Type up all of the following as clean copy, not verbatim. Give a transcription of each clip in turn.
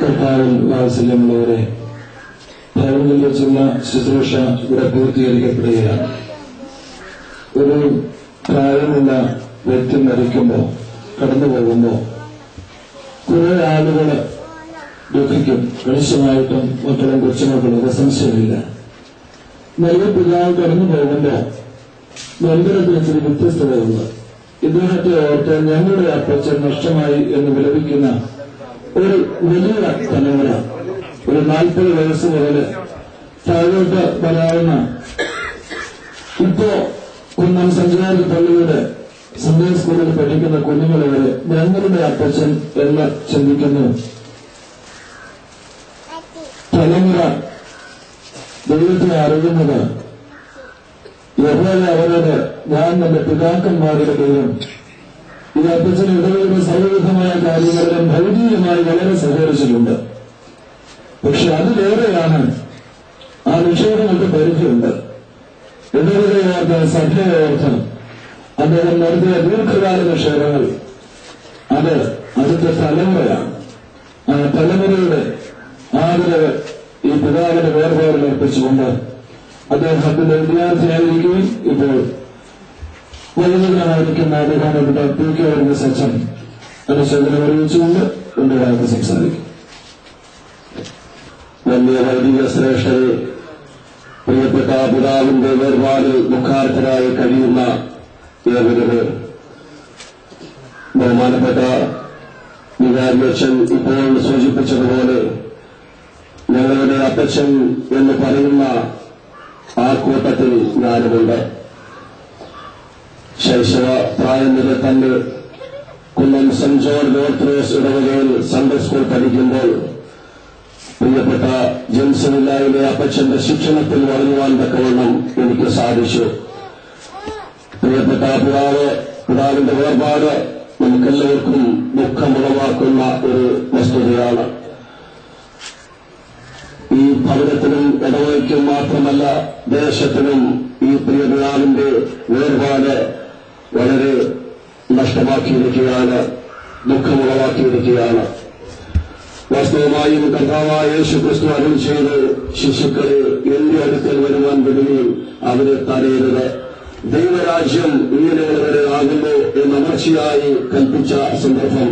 കർത്താവിൽ വാത്സല്യമുള്ളവരെ, ഭവനിൽ വെച്ചുള്ള ശുശ്രൂഷ ഇവിടെ പൂർത്തീകരിക്കപ്പെടുകയാണ്. ഒരു പ്രായമുള്ള വ്യക്തി മരിക്കുമ്പോൾ, കടന്നു പോകുമ്പോൾ കുറെ ആളുകൾ ദുഃഖിക്കും. കണിശമായിട്ടും മക്കളും കൊച്ചുമക്കളും സംശയമില്ല. നല്ല പിതാവ് കടന്നു പോകുമ്പോൾ മന്ദിരത്തിന് ഇച്ചിരി വ്യത്യസ്തതയുണ്ട്. ഇദ്ദേഹത്തെ ഓർത്ത് ഞങ്ങളുടെ അപ്പച്ചൻ നഷ്ടമായി എന്ന് വിലപിക്കുന്ന ഒരു വലിയ തലമുറ, ഒരു 40 വയസ്സ് മുതൽ താഴോട്ട് വരാവുന്ന, ഇപ്പോ കുന്നം സഞ്ചാരി പള്ളിയുടെ സൺഡേ സ്കൂളിൽ പഠിക്കുന്ന കുഞ്ഞുങ്ങളെ വരെ ഞങ്ങളുടെ അപ്പച്ചൻ എന്ന് ചിന്തിക്കുന്നു. തലമുറ ദൈവത്തെ അറിയുന്നത് യഹോവ അവരോട്, ഞാൻ എന്റെ പിതാക്കന്മാരുടെ ദൈവം. ഈ അപ്പച്ചൻ ഇടവയുടെ സർവവിധമായ കാര്യങ്ങളിലും ഭൗതികമായി വളരെ സഹകരിച്ചിട്ടുണ്ട്. പക്ഷെ അതിലേറെയാണ് ആ നിക്ഷേപങ്ങൾക്ക് പരിധിയുണ്ട്. ഇടവകയോർത്ത്, സഭയോർത്ത് അദ്ദേഹം നടത്തിയ ദീർഘകാല നിക്ഷേപങ്ങൾ അത് അടുത്ത തലമുറയാണ്. ആ തലമുറയുടെ ആദരവ് ഈ പിതാവിന്റെ വേർപാടിൽ അർപ്പിച്ചുകൊണ്ട് അദ്ദേഹത്തിന്റെ വിദ്യാർത്ഥിയായിരിക്കുകയും ഇപ്പോൾ വൈദികനായിരിക്കുന്ന ബഹുമാനപ്പെട്ട പി.കെ. വർഗീസ് അച്ഛൻ അനുശോചനം അറിയിച്ചുകൊണ്ട് രണ്ടുപേർക്ക് സംസാരിക്കും. വലിയ വൈദിക ശ്രേഷ്ഠരെ, പ്രിയപ്പെട്ട പിതാവിന്റെ വേർപാടിൽ ദുഃഖാർത്ഥരായി കഴിയുന്ന ഏവരുടെ, ബഹുമാനപ്പെട്ട വികാരിയച്ഛൻ ഇപ്പോൾ സൂചിപ്പിച്ചതുപോലെ ഞങ്ങളുടെ അപ്പച്ചൻ എന്ന് പറയുന്ന ആ കൂട്ടത്തിൽ ഞാനുമുണ്ട്. ശൈശവ പ്രായം മുതൽ തന്നെ കുന്നം സെന്റ് ജോർജ് ഓർത്തഡോക്സ് ഇടവകയിൽ സൺഡേ സ്കൂൾ പഠിക്കുമ്പോൾ പ്രിയപ്പെട്ട ജെൻസണില്ലായിലെ അപ്പച്ചന്റെ ശിക്ഷണത്തിൽ വളരുവാൻ തക്കവണ്ണം എനിക്ക് സാധിച്ചു. പ്രിയപ്പെട്ട പിതാവിന്റെ വേർപാട് നമുക്കെല്ലാവർക്കും ദുഃഖമുളവാക്കുന്ന ഒരു വസ്തുതയാണ്. ഈ ഭവനത്തിനും ഇടവയ്ക്കും മാത്രമല്ല, ദേശത്തിനും ഈ പ്രിയ പിതാവിന്റെ വേർപാട് വളരെ നഷ്ടമാക്കിയിരിക്കുകയാണ്, ദുഃഖമുളവാക്കിയിരിക്കുകയാണ്. വാസ്തവമായും കർത്താവായ യേശുക്രിസ്തു അരുളി ചെയ്ത്, ശിശുക്കളെ എന്റെ അടുക്കൽ വരുവാൻ വിടുകയും അവരെ തടയരുത്, ദൈവരാജ്യം ഇങ്ങനെയുള്ളവരെ ആകുന്നു എന്ന് അമർച്ചയായി കൽപ്പിച്ച സന്ദർഭം.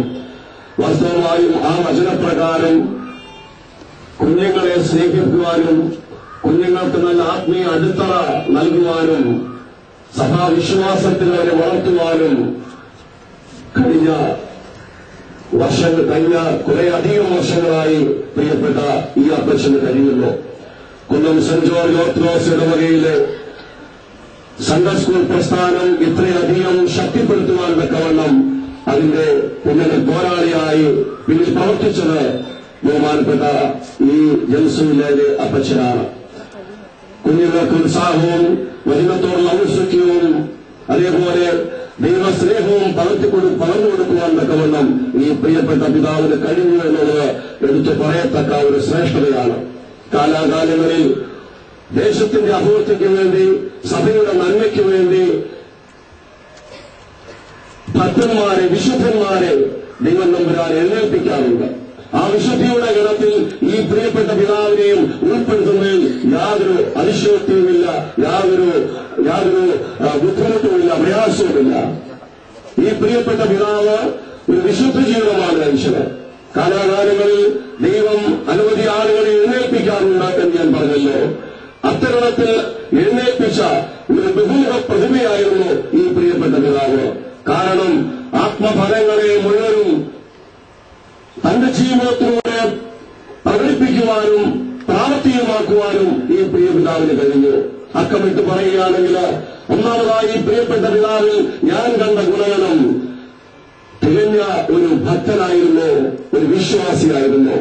വാസ്തവമായും ആ വചനപ്രകാരം കുഞ്ഞുങ്ങളെ സ്നേഹിക്കുവാനും കുഞ്ഞുങ്ങൾക്ക് നല്ല ആത്മീയ അടിത്തറ നൽകുവാനും സഭാവിശ്വാസത്തിൽ അവരെ വളർത്തുവാനും കഴിഞ്ഞ കുറെ അധികം വർഷങ്ങളായി പ്രിയപ്പെട്ട ഈ അപ്പച്ചന് കഴിയുന്നു. കുന്നം സെന്റ് ജോർജ് ഓർത്തഡോക്സ് ഇടവകയിലെ സൺഡേ സ്കൂൾ പ്രസ്ഥാനം ഇത്രയധികം ശക്തിപ്പെടുത്തുവാൻ തക്കവണ്ണം അതിന്റെ പിന്നണി പോരാളിയായി പിന്നിൽ പ്രവർത്തിച്ചത് ബഹുമാനപ്പെട്ട ഈ ജംസുവിലെ അപ്പച്ചനാണ്. കുഞ്ഞുങ്ങൾക്ക് ഉത്സാഹവും വചനത്തോടുള്ള ഔത്സുക്യവും അതേപോലെ ദൈവസ്നേഹവും പകർന്നു കൊടുക്കുവാൻ തക്കവണ്ണം ഈ പ്രിയപ്പെട്ട പിതാവിന് കഴിഞ്ഞു എന്നുള്ളത് എടുത്തു പറയത്തക്ക ഒരു ശ്രേഷ്ഠതയാണ്. കാലാകാലങ്ങളിൽ ദേശത്തിന്റെ അഭിവൃദ്ധിക്ക് വേണ്ടി, സഭയുടെ നന്മയ്ക്ക് വേണ്ടി ഭക്തന്മാരെ, വിശുദ്ധന്മാരെ ദൈവം നമ്പുരാൻ എഴുന്നേൽപ്പിക്കാറുണ്ട്. ആ വിശുദ്ധിയുടെ ഗണത്തിൽ ഈ പ്രിയപ്പെട്ട പിതാവിനെയും ഉൾപ്പെടുത്തുന്നതിൽ യാതൊരു അതിശയോക്തിയുമില്ല, യാതൊരു ബുദ്ധിമുട്ടുമില്ല, പ്രയാസവുമില്ല. ഈ പ്രിയപ്പെട്ട പിതാവ് ഒരു വിശുദ്ധ ജീവിതമാണ് നയിച്ചത്. കാലാകാലങ്ങളിൽ ദൈവം അനവധി ആളുകളെ എഴുന്നേൽപ്പിക്കാറുണ്ട് എന്ന് ഞാൻ പറഞ്ഞല്ലോ. അത്തരണത്തിൽ എഴുന്നേൽപ്പിച്ച ഒരു ബഹുമുഖ പ്രതിഭയായിരുന്നു ഈ പ്രിയപ്പെട്ട പിതാവ്. കാരണം ആത്മഫലങ്ങളെ മുഴുവനും തന്റെ ജീവിതത്തിലൂടെ പ്രകടിപ്പിക്കുവാനും പ്രാവർത്തികമാക്കുവാനും ഈ പ്രിയ പിതാവിന് കഴിഞ്ഞു. അക്കമിട്ട് പറയുകയാണെങ്കിൽ, ഒന്നാമതായി ഈ പ്രിയപ്പെട്ട പിതാവിൽ ഞാൻ കണ്ട ഗുണഗണം തികഞ്ഞ ഒരു ഭക്തനായിരുന്നു, ഒരു വിശ്വാസിയായിരുന്നു.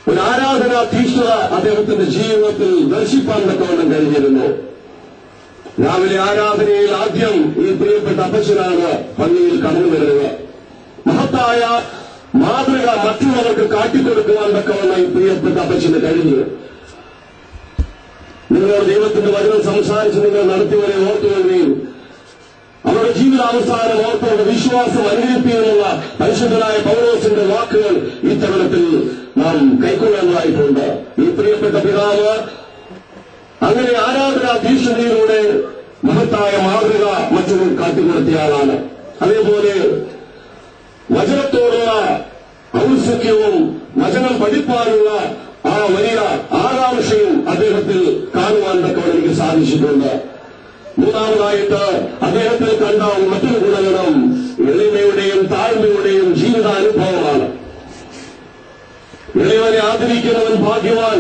ഒരു ആരാധനാ തീഷ്ണത അദ്ദേഹത്തിന്റെ ജീവിതത്തിൽ ദർശിപ്പാൻ തക്കവണ്ണം കഴിഞ്ഞിരുന്നു. രാവിലെ ആരാധനയിൽ ആദ്യം ഈ പ്രിയപ്പെട്ട അപ്പച്ചനാണ് പള്ളിയിൽ കടന്നു വരുന്നത്. മഹത്തായ മാതൃക മറ്റുള്ളവർക്ക് കാട്ടിക്കൊടുക്കുവാൻ തക്കവണ്ണം ഈ പ്രിയപ്പെട്ട അപ്പച്ചന് കഴിഞ്ഞു. നിങ്ങൾ ദൈവത്തിന്റെ വചനം സംസാരിച്ച് നിങ്ങൾ നടത്തിയവരെ ഓർത്തുകൊള്ളുകയും അവരുടെ ജീവിതാവസാനം ഓർത്തോടെ വിശ്വാസം അനുകരിപ്പിക്കുന്നുള്ള പരിശുദ്ധനായ പൗലോസിന്റെ വാക്കുകൾ ഈ തരുണത്തിൽ നാം കൈക്കൊള്ളേണ്ടതായിട്ടുണ്ട്. ഈ പ്രിയപ്പെട്ട പിതാവ് അങ്ങനെ ആരാധനാ ഭീഷണിയിലൂടെ മഹത്തായ മാതൃക മറ്റൊരു കാട്ടിക്കൊടുത്തിയാളാണ്. അതേപോലെ വചനത്തോടുള്ള ഔത്സുക്യവും വചനം പഠിപ്പാനുള്ള ആ വലിയ ആകാംക്ഷയും അദ്ദേഹത്തിൽ കാണുവാൻ തക്കവണ്ണം എനിക്ക് സാധിച്ചിട്ടുണ്ട്. മൂന്നാമതായിട്ട് അദ്ദേഹത്തിൽ കണ്ട മറ്റൊരു ഗുണഗണം എളിമയുടെയും താഴ്മയുടെയും ജീവിതാനുഭവമാണ്. എളിയവനെ ആദരിക്കുന്നവൻ ഭാഗ്യവാൻ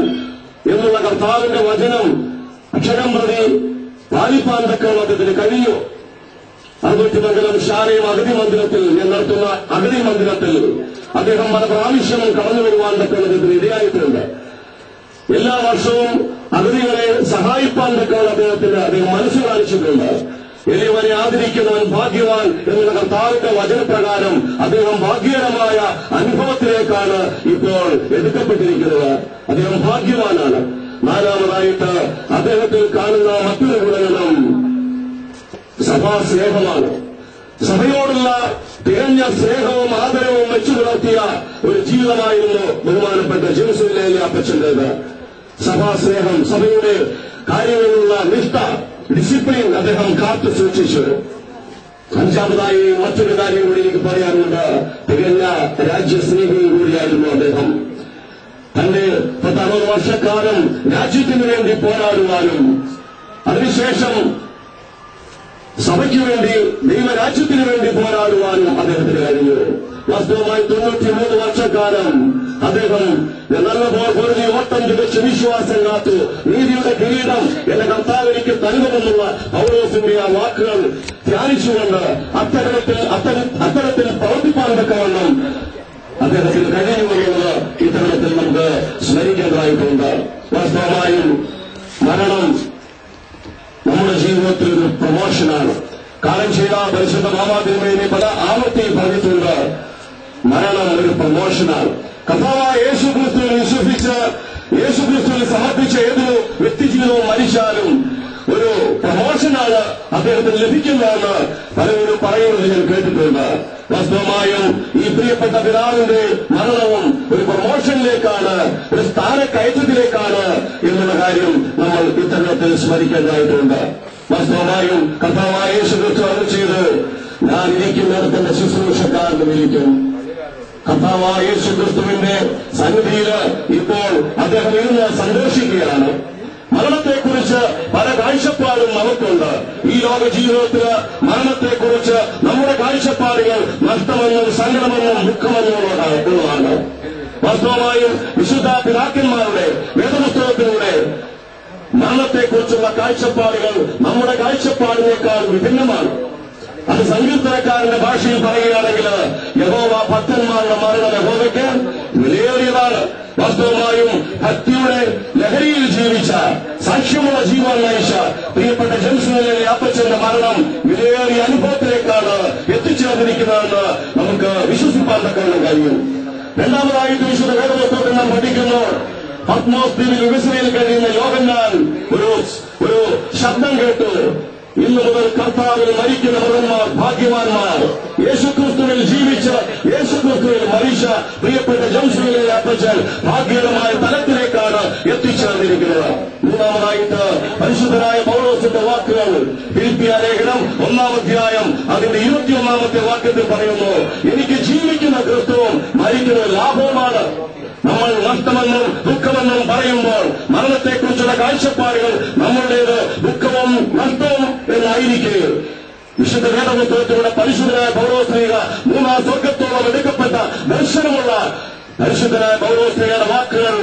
എന്നുള്ള കർത്താവിന്റെ വചനം അക്ഷരം പ്രതി പാലിപ്പാൻ തക്കവണ്ണം അദ്ദേഹത്തിന് കഴിഞ്ഞു. അറുപത്തിമംഗലം ശാലയും അഗതി മന്ദിരത്തിൽ ഞാൻ നടത്തുന്ന അഗതി മന്ദിരത്തിൽ അദ്ദേഹം പല പ്രാവശ്യം കടന്നു വരുവാൻ തക്കവണ്ണത്തിന് ഇടയായിട്ടുണ്ട്. എല്ലാ വർഷവും അഗതികളെ സഹായിപ്പാൻ തക്കവണ്ണം അദ്ദേഹം മനസ്സ് കാണിച്ചിട്ടുണ്ട്. എളിയവനെ ആദരിക്കുന്നവൻ ഭാഗ്യവാൻ എന്നുള്ള കർത്താവിന്റെ വചനപ്രകാരം അദ്ദേഹം ഭാഗ്യകരമായ അനുഭവത്തിലേക്കാണ് ഇപ്പോൾ എടുക്കപ്പെട്ടിരിക്കുന്നത്. അദ്ദേഹം ഭാഗ്യവാനാണ്. നാലാമതായിട്ട് അദ്ദേഹത്തിൽ കാണുന്ന മറ്റൊരു ഗുണഗണം സഭാസ്നേഹമാണ്. സഭയോടുള്ള തികഞ്ഞ സ്നേഹവും ആദരവും വെച്ചു പുലർത്തിയ ഒരു ജീവിതമായിരുന്നു ബഹുമാനപ്പെട്ട ജെറുസലേമിലെ അപ്പച്ചന്റേത്. സഭാസ്നേഹം, സഭയുടെ കാര്യങ്ങളിലുള്ള നിഷ്ഠ, ഡിസിപ്ലിൻ അദ്ദേഹം കാത്തു സൂക്ഷിച്ചു. അഞ്ചാമതായി മറ്റൊരു കാര്യം കൂടി എനിക്ക് പറയാനുണ്ട്. തികഞ്ഞ രാജ്യസ്നേഹിയും കൂടിയായിരുന്നു അദ്ദേഹം. തന്റെ 60 വർഷക്കാലം രാജ്യത്തിനു വേണ്ടി പോരാടുവാനും അതിനുശേഷം സഭയ്ക്ക് വേണ്ടി ദൈവരാജ്യത്തിനു വേണ്ടി പോരാടുവാനും അദ്ദേഹത്തിന് കഴിഞ്ഞു. വാസ്തവമായി 93 വർഷക്കാലം അദ്ദേഹം നല്ല പൊരുതി ഓട്ടം തികച്ച് വിശ്വാസം കാത്തു നീതിയുടെ കിരീടം എന്റെ കർത്താവ് എനിക്ക് നൽകുമെന്നുള്ള പൗലോസിന്റെ ആ വാക്കുകൾ ധ്യാനിച്ചുകൊണ്ട് അത്തരത്തിൽ പ്രവർത്തിപ്പാൻ തക്കവണ്ണം അദ്ദേഹത്തിന് കഴിയുമെന്നുള്ളത് ഈ തരുണത്തിൽ നമുക്ക് സ്മരിക്കേണ്ടതായിട്ടുണ്ട്. വാസ്തവമായും മരണം നമ്മുടെ ജീവിതത്തിൽ ഒരു പ്രമോഷനാണ്. കാലം ചെയ്ത പരിശുദ്ധ മാമാതിരുമേനെ പല ആവർത്തിയിൽ പറഞ്ഞിട്ടുണ്ട്. മരണം ഒരു പ്രമോഷനാണ്. കർത്താവായ യേശുക്രിസ്തുവിൽ വിശ്വസിച്ച് യേശുക്രിസ്തുവിൽ സമർപ്പിച്ച ഏതൊരു വ്യക്തിജീവിതവും മരിച്ചാലും ഒരു പ്രമോഷനാണ് അദ്ദേഹത്തിന് ലഭിക്കുന്നതെന്ന് പലരും പറയുന്നത് ഞാൻ കേട്ടിട്ടുണ്ട്. വാസ്തവമായും ഈ പ്രിയപ്പെട്ട പിതാവിന്റെ മരണവും ഒരു പ്രമോഷനിലേക്കാണ്, ഒരു സ്ഥാനക്കയറ്റത്തിലേക്കാണ് എന്നുള്ള കാര്യം നമ്മൾ ഇത്തരത്തിൽ സ്മരിക്കേണ്ടതായിട്ടുണ്ട്. വാസ്തവമായും കർത്താവായ യേശുക്രിസ്തു അത് ചെയ്ത് ഞാൻ ഇരിക്കുന്നിടത്തിന്റെ ശുശ്രൂഷക്കാരനും ഇരിക്കും. കർത്താവായ യേശുക്രിസ്തുവിന്റെ സന്നിധിയിൽ ഇപ്പോൾ അദ്ദേഹം ഇരുന്ന് സന്തോഷിക്കുകയാണ്. മരണത്തെക്കുറിച്ച് പല കാഴ്ചപ്പാടും നമുക്കുണ്ട്. ഈ ലോക ജീവിതത്തില് മരണത്തെക്കുറിച്ച് നമ്മുടെ കാഴ്ചപ്പാടുകൾ നഷ്ടമെന്നും സങ്കടമെന്നും ദുഃഖമെന്നുള്ളതാണ്. വാസ്തവമായും വിശുദ്ധ പിതാക്കന്മാരുടെ വേദപുസ്തകത്തിലൂടെ മരണത്തെക്കുറിച്ചുള്ള കാഴ്ചപ്പാടുകൾ നമ്മുടെ കാഴ്ചപ്പാടിനേക്കാൾ വിഭിന്നമാണ്. അത് സങ്കീർത്തനക്കാരന്റെ ഭാഷയിൽ പറയുകയാണെങ്കിൽ യഹോവ ഭക്തന്മാരുടെ മരണം യഹോവയ്ക്ക് വിലയേറിയതാണ്. വാസ്തവമായും ഭക്തിയുടെ ലഹരിയിൽ ജീവിച്ച സാക്ഷ്യമുള്ള ജീവൻ നയിച്ച പ്രിയപ്പെട്ട ജെറുസലേമിലെ അപ്പച്ചന്റെ മരണം വിലയേറിയ അനുഭവത്തിലേക്കാണ് എത്തിച്ചേർന്നിരിക്കുന്നതെന്ന് നമുക്ക് വിശ്വസിപ്പാൻ തക്കവണ്ണം കഴിയും. രണ്ടാമതായിട്ട് വിശുദ്ധ വേദപുസ്തകത്തിൽ നാം പഠിക്കുന്നു. പത്മോസ് ദ്വീപിൽ വികസനയിൽ കഴിയുന്ന യോഹന്നാൻ ഒരു ശബ്ദം കേട്ടു. ഇന്നു മുതൽ കർത്താവിൽ മരിക്കുന്ന മൃതന്മാർ ഭാഗ്യവാന്മാർ. യേശുക്രിസ്തുവിൽ ജീവിച്ച് യേശുക്രിസ്തുവിൽ മരിച്ച പ്രിയപ്പെട്ട ജെറുസലേമിലെ അപ്പച്ചൻ ഭാഗ്യകരമായ തലത്തിലേക്കാണ് എത്തിച്ചേർന്നിരിക്കുന്നത്. മൂന്നാമതായിട്ട് പരിശുദ്ധനായ പൗലോസിന്റെ വാക്കുകൾ ഫിലിപ്പിയ ലേഖനം 1-ാം അധ്യായം അതിന്റെ 21-ാമത്തെ വാക്യത്തിൽ പറയുന്നു, എനിക്ക് ജീവിക്കുന്ന ക്രിസ്തുവും മരിക്കുന്നത് ലാഭവുമാണ്. നമ്മൾ നഷ്ടമെന്നും ദുഃഖമെന്നും പറയുമ്പോൾ മരണത്തെക്കുറിച്ചുള്ള കാഴ്ചപ്പാടുകൾ നമ്മളുടേത് ദുഃഖവും നഷ്ടവും എന്നായിരിക്കെ വിശുദ്ധ വേദപുസ്തകത്തിലൂടെ പരിശുദ്ധനായ പൗലോസ്ലീഹ 3-ാം സ്വർഗത്തോളം എടുക്കപ്പെട്ട ദർശനമുള്ള പരിശുദ്ധനായ പൗലോസ്ലീഹയുടെ വാക്കുകൾ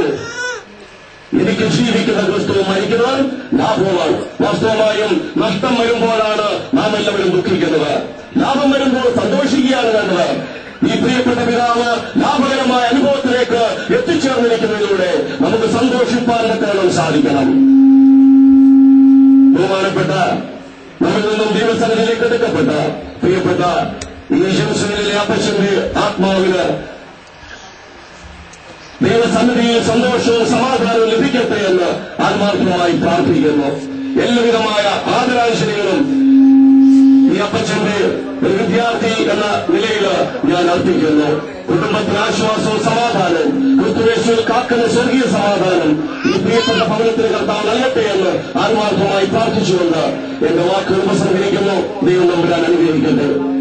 എനിക്ക് ജീവിക്കുന്ന ക്രിസ്തുവും മരിക്കുന്നത് ലാഭവുമാണ്. വാസ്തവമായും നഷ്ടം വരുമ്പോഴാണ് നാം എല്ലാവരും ദുഃഖിക്കുന്നത്. ലാഭം വരുമ്പോൾ സന്തോഷിക്കുകയാണ് വേണ്ടത്. ഈ പ്രിയപ്പെട്ട പിതാവ് ലാഭകരമായ അനുഭവത്തിലേക്ക് എത്തിച്ചേർന്നിരിക്കുന്നതിലൂടെ നമുക്ക് സന്തോഷിപ്പാൻ സാധിക്കണം. ബഹുമാനപ്പെട്ട നമ്മിൽ നിന്നും ദൈവസന്നിധിയിലേക്ക് എടുക്കപ്പെട്ട പ്രിയപ്പെട്ട ഈ ജെറുസലേമിലെ അപ്പച്ചന്റെ ആത്മാവിന് ദൈവസന്നിധിയിൽ സന്തോഷവും സമാധാനവും ലഭിക്കട്ടെ എന്ന് ആത്മാർത്ഥമായി പ്രാർത്ഥിക്കുന്നു. എല്ലാവിധമായ ആദരാഞ്ജലികളും ഈ ഈ അപ്പച്ചന്റെ ഒരു വിദ്യാർത്ഥി എന്ന നിലയിൽ ഞാൻ അർപ്പിക്കുന്നു. കുടുംബത്തിന് ആശ്വാസവും സമാധാനവും ക്രിസ്തുയേശുവിൽ കാക്കുന്ന സ്വർഗീയ സമാധാനം ഈ പ്രിയപ്പെട്ട ഭവനത്തിന് കർത്താവ് നൽകട്ടെ എന്ന് ആത്മാർത്ഥമായി പ്രാർത്ഥിച്ചുകൊണ്ട് എന്റെ വാക്കുകൾ ഉപസംഹരിക്കുന്നു. ദൈവം നമ്പുരാൻ അനുഗ്രഹിക്കട്ടെ.